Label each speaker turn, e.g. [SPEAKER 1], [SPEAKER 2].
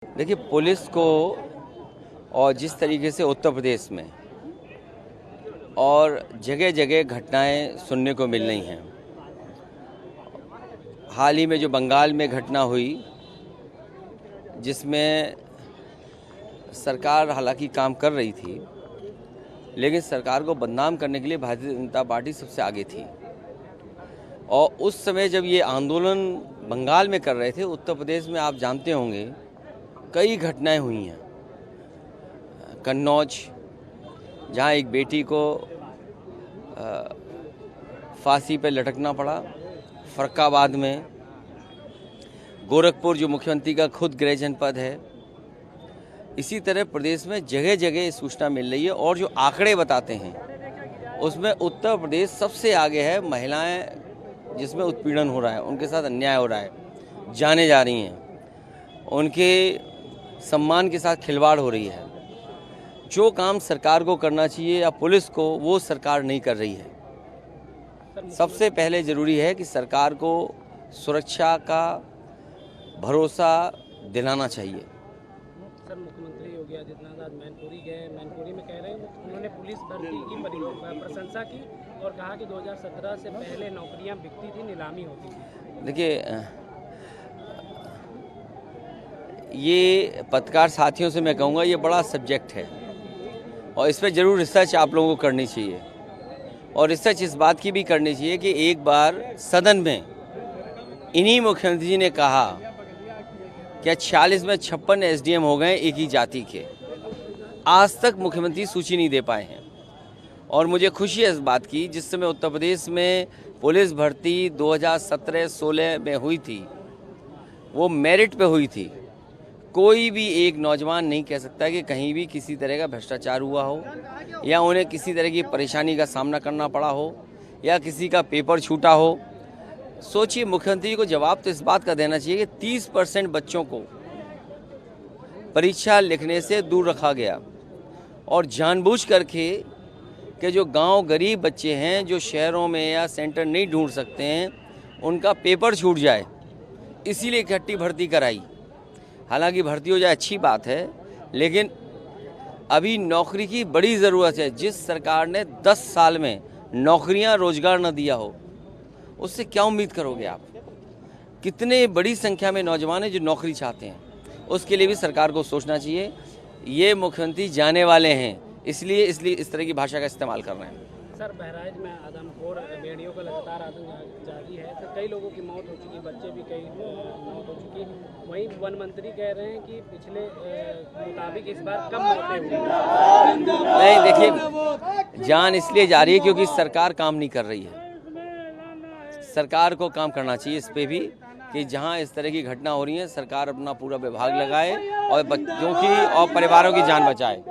[SPEAKER 1] देखिए, पुलिस को और जिस तरीके से उत्तर प्रदेश में और जगह जगह घटनाएं सुनने को मिल रही हैं। हाल ही में जो बंगाल में घटना हुई, जिसमें सरकार हालांकि काम कर रही थी, लेकिन सरकार को बदनाम करने के लिए भारतीय जनता पार्टी सबसे आगे थी। और उस समय जब ये आंदोलन बंगाल में कर रहे थे, उत्तर प्रदेश में आप जानते होंगे कई घटनाएं हुई हैं। कन्नौज, जहां एक बेटी को फांसी पर लटकना पड़ा, फर्रुखाबाद में, गोरखपुर जो मुख्यमंत्री का खुद गृह जनपद है। इसी तरह प्रदेश में जगह जगह सूचना मिल रही है और जो आंकड़े बताते हैं उसमें उत्तर प्रदेश सबसे आगे है। महिलाएं जिसमें उत्पीड़न हो रहा है, उनके साथ अन्याय हो रहा है, जाने जा रही हैं, उनके सम्मान के साथ खिलवाड़ हो रही है। जो काम सरकार को करना चाहिए या पुलिस को, वो सरकार नहीं कर रही है। सबसे पहले ज़रूरी है कि सरकार को सुरक्षा का भरोसा दिलाना चाहिए।
[SPEAKER 2] सर, मुख्यमंत्री योगी आदित्यनाथ मैनपुरी गए। मैनपुरी में कह रहे हैं उन्होंने पुलिस भर्ती की प्रशंसा की और कहा कि 2017 से पहले नौकरियां बिकती थी, नीलामी होती थी।
[SPEAKER 1] देखिए, ये पत्रकार साथियों से मैं कहूँगा, ये बड़ा सब्जेक्ट है और इस पर ज़रूर रिसर्च आप लोगों को करनी चाहिए। और रिसर्च इस बात की भी करनी चाहिए कि एक बार सदन में इन्हीं मुख्यमंत्री जी ने कहा कि 46 में 56 एसडीएम हो गए एक ही जाति के। आज तक मुख्यमंत्री सूची नहीं दे पाए हैं और मुझे खुशी है इस बात की। जिस समय उत्तर प्रदेश में पुलिस भर्ती 2017-16 में हुई थी, वो मेरिट पे हुई थी। कोई भी एक नौजवान नहीं कह सकता कि कहीं भी किसी तरह का भ्रष्टाचार हुआ हो या उन्हें किसी तरह की परेशानी का सामना करना पड़ा हो या किसी का पेपर छूटा हो। सोचिए, मुख्यमंत्री को जवाब तो इस बात का देना चाहिए कि 30% बच्चों को परीक्षा लिखने से दूर रखा गया और जानबूझ करके कि जो गांव गरीब बच्चे हैं, जो शहरों में या सेंटर नहीं ढूंढ सकते हैं, उनका पेपर छूट जाए, इसीलिए इकट्ठी भर्ती कराई। हालांकि भर्ती हो जाए अच्छी बात है, लेकिन अभी नौकरी की बड़ी ज़रूरत है। जिस सरकार ने 10 साल में नौकरियां, रोजगार न दिया हो, उससे क्या उम्मीद करोगे आप? कितने बड़ी संख्या में नौजवान हैं जो नौकरी चाहते हैं। उसके लिए भी सरकार को सोचना चाहिए। ये मुख्यमंत्री जाने वाले हैं, इसलिए इस तरह की भाषा का इस्तेमाल कर रहे हैं।
[SPEAKER 2] सर, बहराइच में आदमखोर भेड़ियों का लगातार आतंक जारी है, तो कई लोगों की मौत हो चुकी, बच्चे भी कई मौत हो चुकी। वहीं वन मंत्री कह रहे हैं कि पिछले मुताबिक इस बार कम मौतें हुई।
[SPEAKER 1] नहीं, देखिए, जान इसलिए जा रही है क्योंकि सरकार काम नहीं कर रही है। सरकार को काम करना चाहिए इस पे भी कि जहां इस तरह की घटना हो रही है, सरकार अपना पूरा विभाग लगाए और बच्चों की और परिवारों की जान बचाए।